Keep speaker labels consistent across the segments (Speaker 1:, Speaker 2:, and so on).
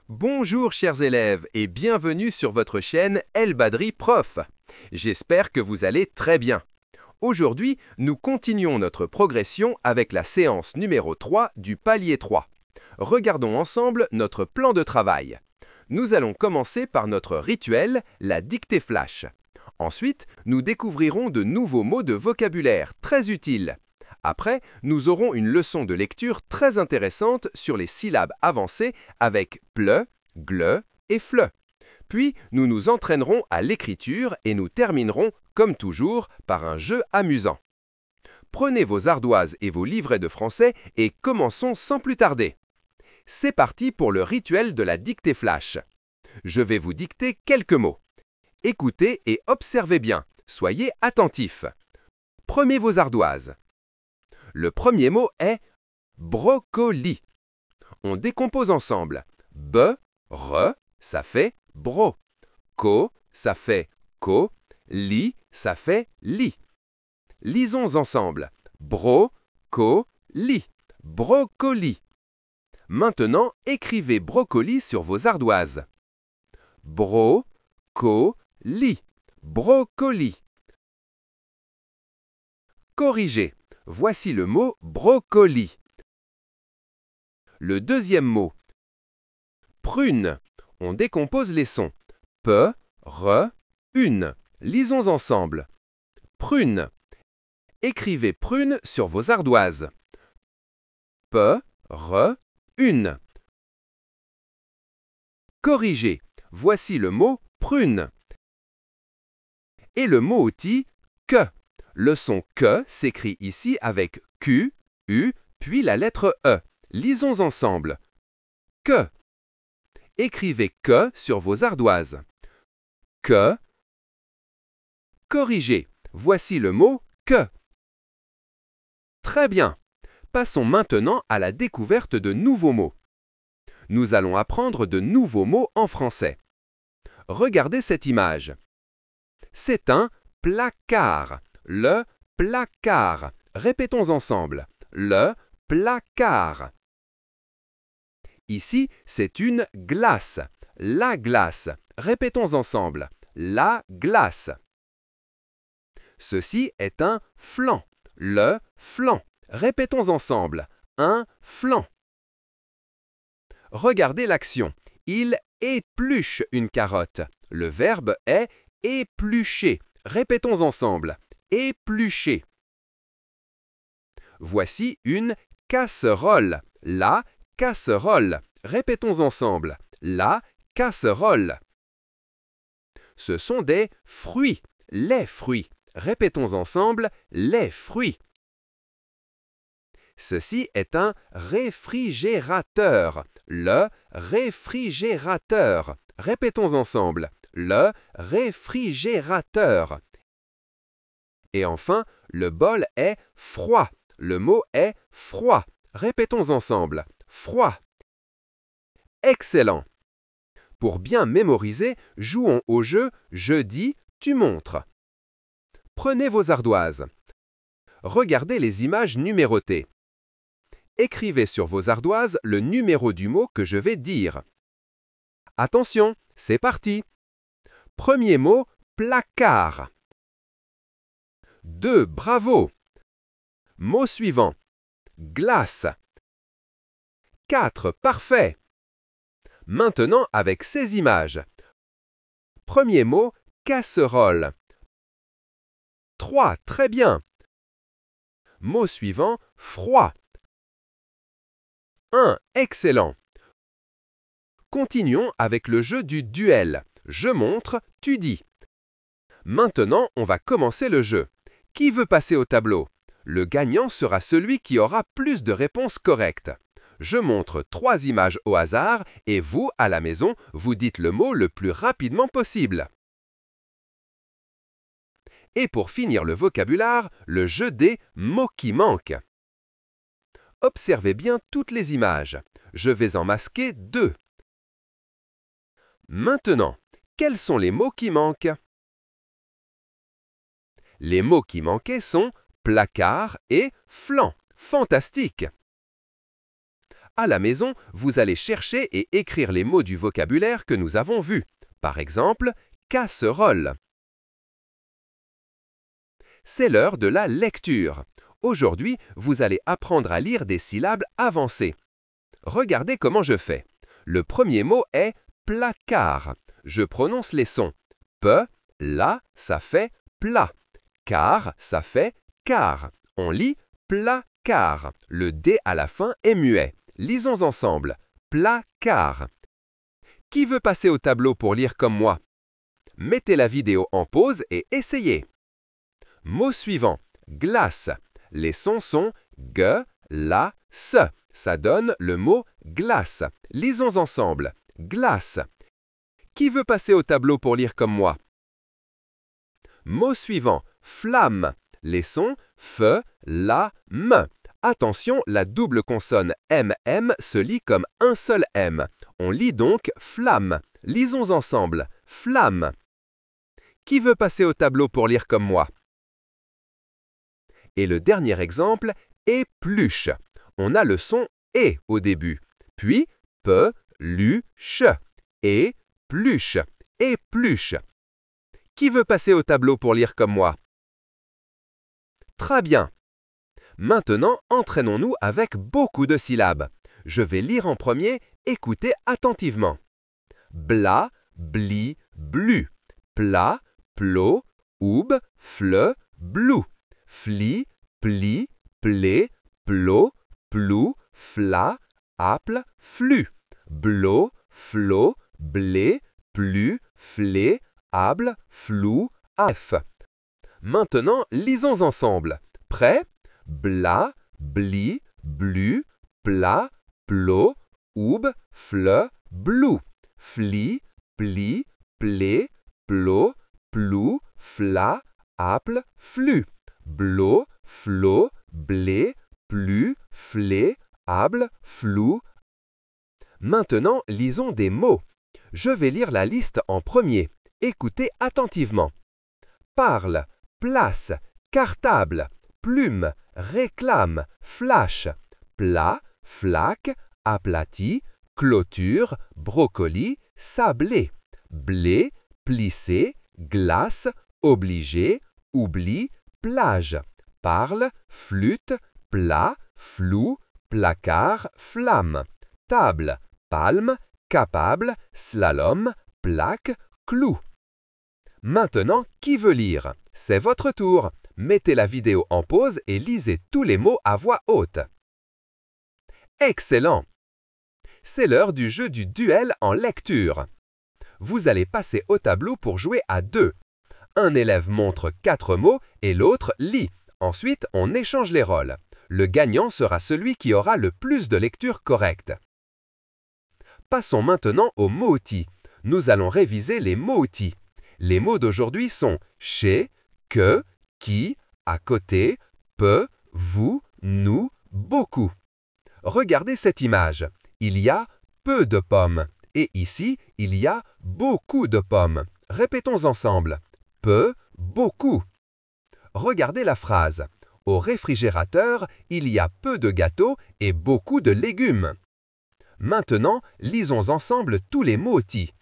Speaker 1: Bonjour chers élèves et bienvenue sur votre chaîne El Badri Prof. J'espère que vous allez très bien. Aujourd'hui, nous continuons notre progression avec la séance numéro 3 du palier 3. Regardons ensemble notre plan de travail. Nous allons commencer par notre rituel, la dictée flash. Ensuite, nous découvrirons de nouveaux mots de vocabulaire très utiles. Après, nous aurons une leçon de lecture très intéressante sur les syllabes avancées avec ple, gle et fle. Puis, nous nous entraînerons à l'écriture et nous terminerons, comme toujours, par un jeu amusant. Prenez vos ardoises et vos livrets de français et commençons sans plus tarder. C'est parti pour le rituel de la dictée flash. Je vais vous dicter quelques mots. Écoutez et observez bien, soyez attentifs. Prenez vos ardoises. Le premier mot est brocoli. On décompose ensemble. B, re, ça fait bro. Co, ça fait co. Li, ça fait li. Lisons ensemble. Bro, co, li. Brocoli. Maintenant, écrivez brocoli sur vos ardoises. Bro, co, li. Brocoli. Corrigez. Voici le mot brocoli. Le deuxième mot, prune. On décompose les sons. P, re, une. Lisons ensemble. Prune. Écrivez prune sur vos ardoises. P, re, une. Corrigez. Voici le mot prune. Et le mot outil que. Le son que s'écrit ici avec Q, U, puis la lettre E. Lisons ensemble. Que. Écrivez que sur vos ardoises. Que. Corrigez. Voici le mot que. Très bien. Passons maintenant à la découverte de nouveaux mots. Nous allons apprendre de nouveaux mots en français. Regardez cette image. C'est un placard. Le placard. Répétons ensemble. Le placard. Ici, c'est une glace. La glace. Répétons ensemble. La glace. Ceci est un flan. Le flan. Répétons ensemble. Un flan. Regardez l'action. Il épluche une carotte. Le verbe est éplucher. Répétons ensemble. Éplucher. Voici une casserole. La casserole. Répétons ensemble. La casserole. Ce sont des fruits. Les fruits. Répétons ensemble. Les fruits. Ceci est un réfrigérateur. Le réfrigérateur. Répétons ensemble. Le réfrigérateur. Et enfin, le bol est froid. Le mot est froid. Répétons ensemble. Froid. Excellent. Pour bien mémoriser, jouons au jeu « Je dis, tu montres ». Prenez vos ardoises. Regardez les images numérotées. Écrivez sur vos ardoises le numéro du mot que je vais dire. Attention, c'est parti. Premier mot, placard. 2, bravo. Mot suivant, glace. 4, parfait. Maintenant avec ces images. Premier mot, casserole. 3, très bien. Mot suivant, froid. 1, excellent. Continuons avec le jeu du duel. Je montre, tu dis. Maintenant, on va commencer le jeu. Qui veut passer au tableau? Le gagnant sera celui qui aura plus de réponses correctes. Je montre 3 images au hasard et vous, à la maison, vous dites le mot le plus rapidement possible. Et pour finir le vocabulaire, le jeu des mots qui manquent. Observez bien toutes les images. Je vais en masquer 2. Maintenant, quels sont les mots qui manquent? Les mots qui manquaient sont placard et flan. Fantastique! À la maison, vous allez chercher et écrire les mots du vocabulaire que nous avons vus. Par exemple, casserole. C'est l'heure de la lecture. Aujourd'hui, vous allez apprendre à lire des syllabes avancées. Regardez comment je fais. Le premier mot est placard. Je prononce les sons. P, la, ça fait plat. Car, ça fait car. On lit placard. Le D à la fin est muet. Lisons ensemble. Placard. Qui veut passer au tableau pour lire comme moi? Mettez la vidéo en pause et essayez. Mot suivant. Glace. Les sons sont G, la, S. Ça donne le mot glace. Lisons ensemble. Glace. Qui veut passer au tableau pour lire comme moi? Mot suivant. Flamme. Les sons F, la, M. Attention, la double consonne MM se lit comme un seul M. On lit donc flamme. Lisons ensemble. Flamme. Qui veut passer au tableau pour lire comme moi? Et le dernier exemple, épluche. On a le son E au début, puis P, L, Ch. Épluche. Épluche. Qui veut passer au tableau pour lire comme moi? Très bien. Maintenant, entraînons-nous avec beaucoup de syllabes. Je vais lire en premier, écoutez attentivement. Bla, bli, blu. Plat, plot, oub, fle, blou. Fli, pli, plé, plot, plou, fla, apple, flu. Blo, flo, blé, plu, flé, able, flou, af. Maintenant, lisons ensemble. Prêt? Bla, bli, blu, plat, plot, oub, fle, blou. Fli, pli, plé, plot, plou, fla, apple, flu. Blo, flo, blé, plu, flé, able, flou. Maintenant, lisons des mots. Je vais lire la liste en premier. Écoutez attentivement. Parle, place, cartable, plume, réclame, flash, plat, flaque, aplati, clôture, brocoli, sablé, blé, plissé, glace, obligé, oubli, plage, parle, flûte, plat, flou, placard, flamme, table, palme, capable, slalom, plaque, clou. Maintenant, qui veut lire? C'est votre tour. Mettez la vidéo en pause et lisez tous les mots à voix haute. Excellent! C'est l'heure du jeu du duel en lecture. Vous allez passer au tableau pour jouer à deux. Un élève montre 4 mots et l'autre lit. Ensuite, on échange les rôles. Le gagnant sera celui qui aura le plus de lectures correctes. Passons maintenant aux mots-outils. Nous allons réviser les mots-outils. Les mots d'aujourd'hui sont chez, que, qui, à côté, peu, vous, nous, beaucoup. Regardez cette image. Il y a peu de pommes. Et ici, il y a beaucoup de pommes. Répétons ensemble. Peu, beaucoup. Regardez la phrase. Au réfrigérateur, il y a peu de gâteaux et beaucoup de légumes. Maintenant, lisons ensemble tous les mots-outils.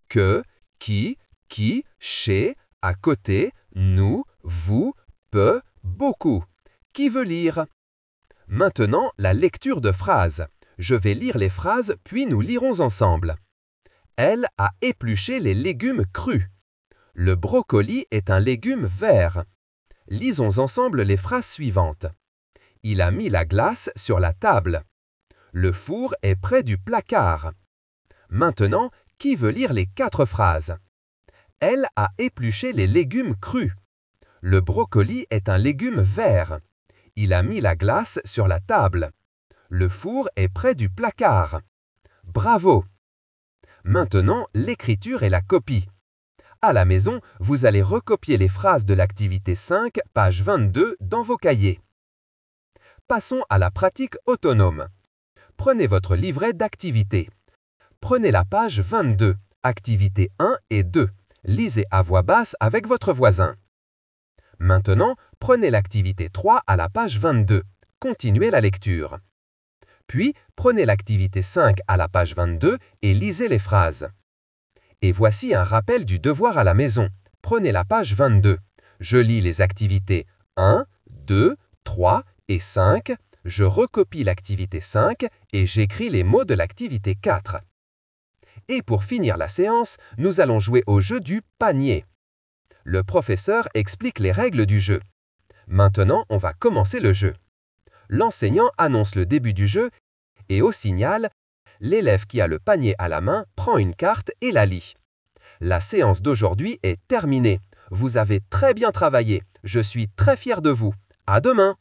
Speaker 1: Que, qui, chez, à côté, nous, vous, peu, beaucoup. Qui veut lire? Maintenant, la lecture de phrases. Je vais lire les phrases, puis nous lirons ensemble. Elle a épluché les légumes crus. Le brocoli est un légume vert. Lisons ensemble les phrases suivantes. Il a mis la glace sur la table. Le four est près du placard. Maintenant, qui veut lire les 4 phrases? Elle a épluché les légumes crus. Le brocoli est un légume vert. Il a mis la glace sur la table. Le four est près du placard. Bravo! Maintenant, l'écriture et la copie. À la maison, vous allez recopier les phrases de l'activité 5, page 22, dans vos cahiers. Passons à la pratique autonome. Prenez votre livret d'activités. Prenez la page 22, activité 1 et 2. Lisez à voix basse avec votre voisin. Maintenant, prenez l'activité 3 à la page 22. Continuez la lecture.
Speaker 2: Puis, prenez l'activité 5 à la page 22 et lisez les phrases. Et voici un rappel du devoir à la maison. Prenez la page 22. Je lis les activités 1, 2, 3 et 5. Je recopie l'activité 5 et j'écris les mots de l'activité 4. Et pour finir la séance, nous allons jouer au jeu du panier. Le professeur explique les règles du jeu. Maintenant, on va commencer le jeu. L'enseignant annonce le début du jeu et au signal, l'élève qui a le panier à la main prend une carte et la lit. La séance d'aujourd'hui est terminée. Vous avez très bien travaillé. Je suis très fier de vous. À demain!